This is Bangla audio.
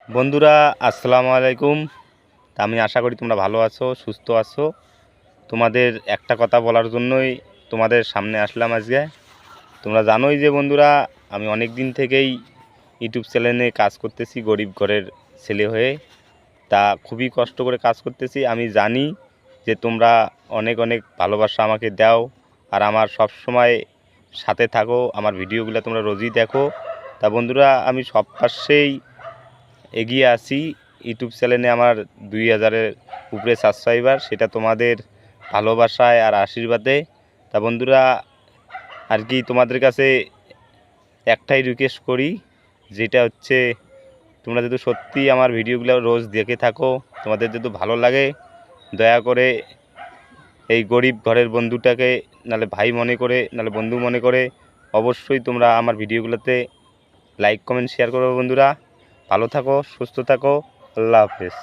বন্ধুরা আসসালামু আলাইকুম। তা আমি আশা করি তোমরা ভালো আছো, সুস্থ আছো। তোমাদের একটা কথা বলার জন্যই তোমাদের সামনে আসলাম আজকে। তোমরা জানোই যে বন্ধুরা, আমি অনেক দিন থেকেই ইউটিউব চ্যানেলে কাজ করতেছি, গরিব ঘরের ছেলে হয়ে। তা খুবই কষ্ট করে কাজ করতেছি। আমি জানি যে তোমরা অনেক অনেক ভালোবাসা আমাকে দাও, আর আমার সব সময় সাথে থাকো, আমার ভিডিওগুলো তোমরা রোজই দেখো। তা বন্ধুরা, আমি সব পাশেই এগিয়ে আছি। ইউটিউব চ্যানেলে আমার 2000-এর উপরে সাবস্ক্রাইবার, সেটা তোমাদের ভালোবাসায় আর আশীর্বাদে। তা বন্ধুরা, আর কি তোমাদের কাছে একটাই রিকোয়েস্ট করি, যেটা হচ্ছে তোমরা যদি সত্যি আমার ভিডিওগুলো রোজ দেখে থাকো, তোমাদের যদি ভালো লাগে, দয়া করে এই গরিব ঘরের বন্ধুটাকে নালে ভাই মনে করে, নালে বন্ধু মনে করে অবশ্যই তোমরা আমার ভিডিওগুলোতে লাইক কমেন্ট শেয়ার করো। বন্ধুরা ভালো থাকো, সুস্থ থাকো, আল্লাহ হাফেজ।